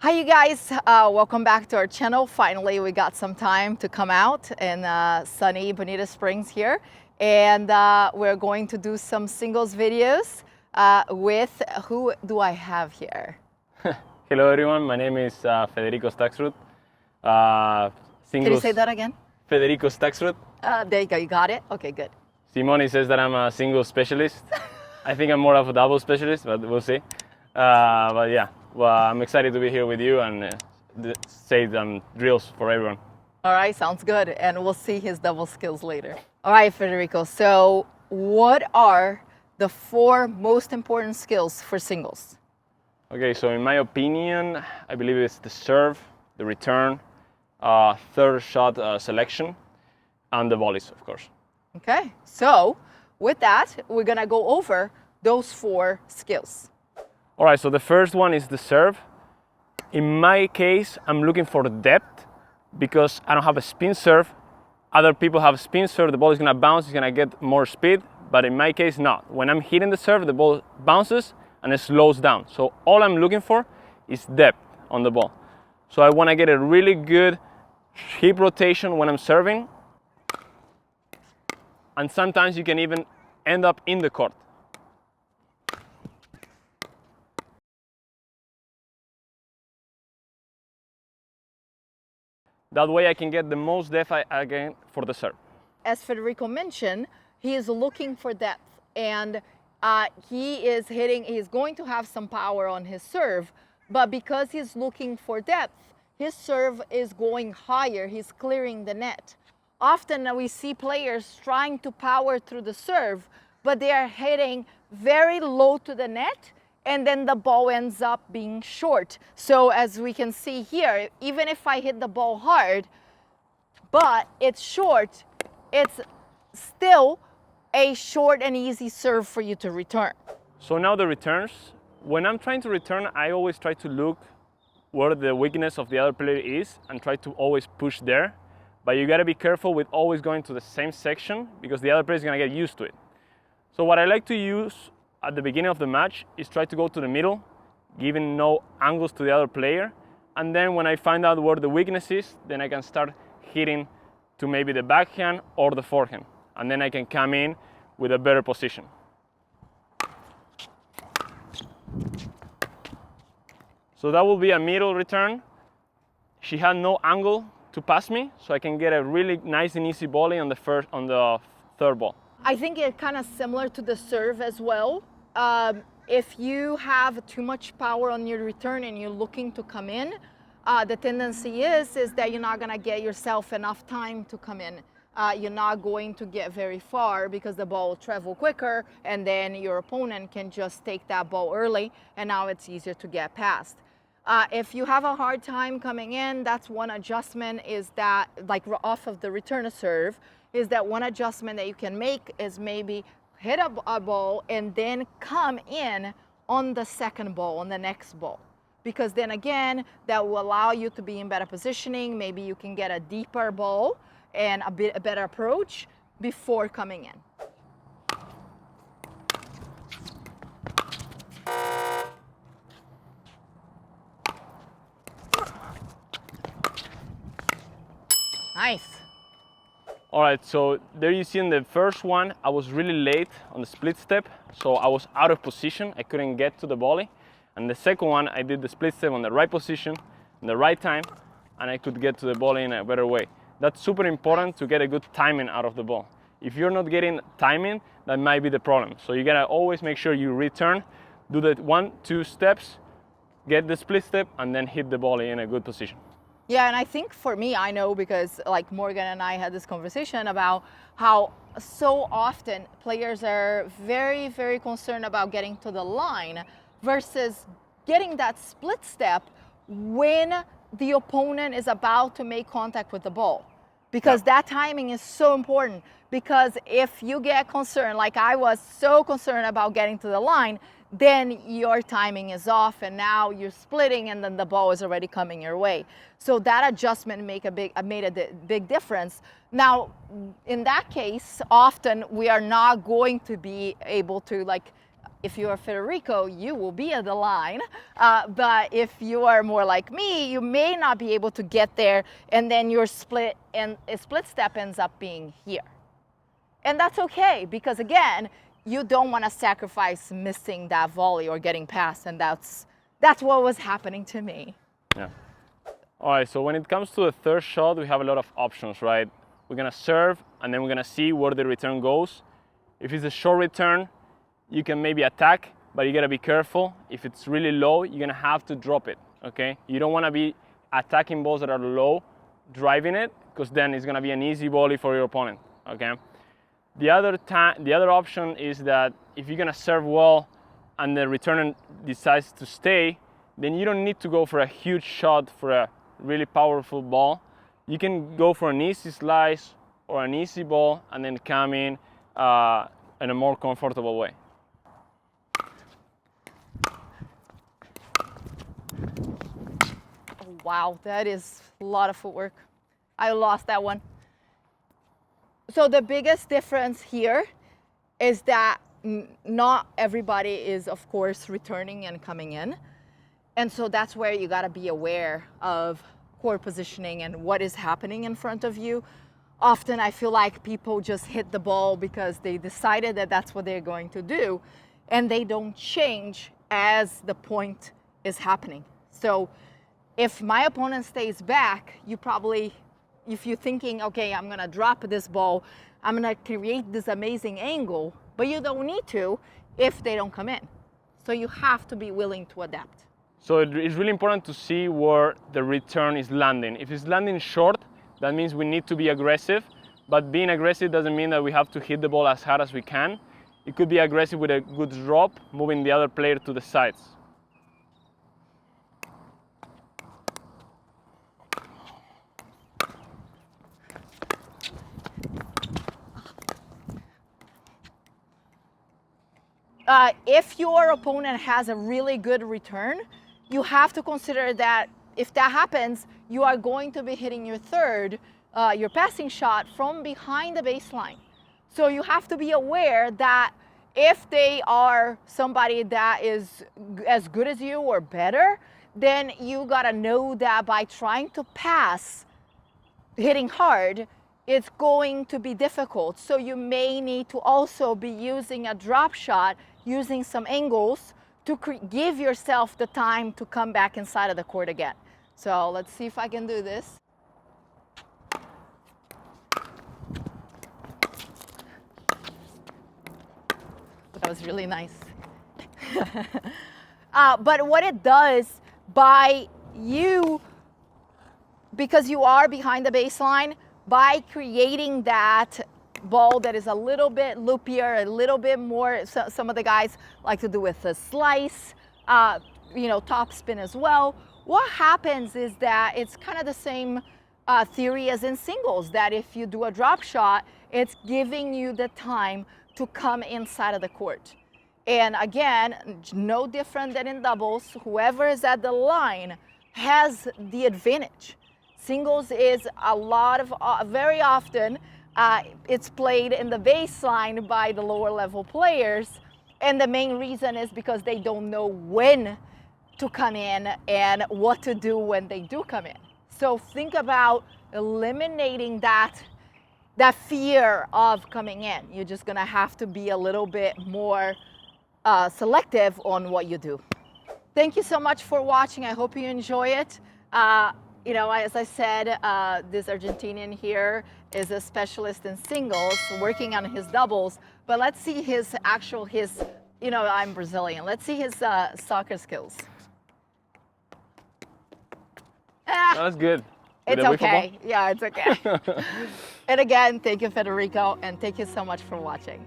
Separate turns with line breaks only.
Hi you guys, welcome back to our channel. Finally we got some time to come out in sunny Bonita Springs here, and we're going to do some singles videos with, who do I have here?
Hello everyone, my name is Federico Staksrud.
Can you say that again?
Federico Staksrud.
There you go, you got it? Okay, good.
Simone says that I'm a single specialist. I think I'm more of a double specialist, but we'll see. But yeah, well, I'm excited to be here with you and say some drills for everyone.
All right, sounds good. And we'll see his double skills later. All right, Federico, so what are the 4 most important skills for singles?
Okay, so in my opinion, I believe it's the serve, the return, third shot selection, and the volleys, of course.
Okay, so with that, we're gonna go over those 4 skills.
All right, so the first one is the serve. In my case, I'm looking for depth because I don't have a spin serve. Other people have spin serve, the ball is gonna bounce, it's gonna get more speed, but in my case, not. When I'm hitting the serve, the ball bounces and it slows down. So all I'm looking for is depth on the ball. So I wanna get a really good hip rotation when I'm serving, and sometimes you can even end up in the court. That way I can get the most depth I can for the serve.
As Federico mentioned, he is looking for depth, and he's going to have some power on his serve, but because he's looking for depth, his serve is going higher, he's clearing the net. Often we see players trying to power through the serve, but they are hitting very low to the net, and then the ball ends up being short. So as we can see here, even if I hit the ball hard, but it's short, it's still a short and easy serve for you to return.
So now the returns. When I'm trying to return, I always try to look where the weakness of the other player is and try to always push there. But you gotta be careful with always going to the same section because the other player is gonna get used to it. So what I like to use at the beginning of the match is try to go to the middle, giving no angles to the other player. And then when I find out where the weakness is, then I can start hitting to maybe the backhand or the forehand. And then I can come in with a better position. So that will be a middle return. She had no angle to pass me, so I can get a really nice and easy volley on the third ball.
I think it's kind of similar to the serve as well. If you have too much power on your return and you're looking to come in, the tendency is that you're not gonna get yourself enough time to come in. You're not going to get very far because the ball will travel quicker, and then your opponent can just take that ball early, and now it's easier to get past. If you have a hard time coming in, that's one adjustment, is that, like off of the return serve, is that one adjustment that you can make is maybe hit a ball and then come in on the second ball, on the next ball. Because then again, that will allow you to be in better positioning. Maybe you can get a deeper ball and a better approach before coming in. Nice.
All right, so there you see in the first one, I was really late on the split step, so I was out of position. I couldn't get to the volley. And the second one, I did the split step on the right position, in the right time, and I could get to the volley in a better way. That's super important to get a good timing out of the ball. If you're not getting timing, that might be the problem. So you gotta always make sure you return, do the 1-2 steps, get the split step, and then hit the volley in a good position.
Yeah, and I think for me, I know, because like Morgan and I had this conversation about how so often players are very, very concerned about getting to the line versus getting that split step when the opponent is about to make contact with the ball. Because that timing is so important. Because if you get concerned, like I was so concerned about getting to the line, then your timing is off and now you're splitting and then the ball is already coming your way. So that adjustment made a big difference. Now, in that case, often we are not going to be able to like if you are Federico, you will be at the line. But if you are more like me, you may not be able to get there, and then your split step ends up being here. And that's okay, because again, you don't want to sacrifice missing that volley or getting past, and that's what was happening to me.
Yeah. All right, so when it comes to the third shot, we have a lot of options, right? We're gonna serve, and then we're gonna see where the return goes. If it's a short return, you can maybe attack, but you gotta be careful. If it's really low, you're gonna have to drop it, okay? You don't wanna be attacking balls that are low, driving it, because then it's gonna be an easy volley for your opponent, okay? The other option is that if you're gonna serve well and the returner decides to stay, then you don't need to go for a huge shot for a really powerful ball. You can go for an easy slice or an easy ball and then come in a more comfortable way.
Oh, wow, that is a lot of footwork. I lost that one. So the biggest difference here is that not everybody is, of course, returning and coming in. And so that's where you got to be aware of court positioning and what is happening in front of you. Often I feel like people just hit the ball because they decided that that's what they're going to do, and they don't change as the point is happening. So if my opponent stays back, you probably, if you're thinking, okay, I'm gonna drop this ball, I'm gonna create this amazing angle, but you don't need to if they don't come in. So you have to be willing to adapt.
So it's really important to see where the return is landing. If it's landing short, that means we need to be aggressive, but being aggressive doesn't mean that we have to hit the ball as hard as we can. It could be aggressive with a good drop, moving the other player to the sides.
If your opponent has a really good return, you have to consider that if that happens, you are going to be hitting your third, your passing shot from behind the baseline. So you have to be aware that if they are somebody that is as good as you or better, then you gotta know that by trying to pass, hitting hard, it's going to be difficult. So you may need to also be using a drop shot, using some angles to give yourself the time to come back inside of the court again. So let's see if I can do this. That was really nice. But what it does, by you, because you are behind the baseline, by creating that ball that is a little bit loopier, a little bit more, so some of the guys like to do with a slice, top spin as well. What happens is that it's kind of the same theory as in singles, that if you do a drop shot, it's giving you the time to come inside of the court. And again, no different than in doubles, whoever is at the line has the advantage. Singles is very often, it's played in the baseline by the lower level players. And the main reason is because they don't know when to come in and what to do when they do come in. So think about eliminating that fear of coming in. You're just gonna have to be a little bit more selective on what you do. Thank you so much for watching. I hope you enjoy it. As I said, this Argentinian here is a specialist in singles, working on his doubles, but let's see his I'm Brazilian. Let's see his soccer skills.
That's good.
It's okay. Yeah, it's okay. And again, thank you, Federico, and thank you so much for watching.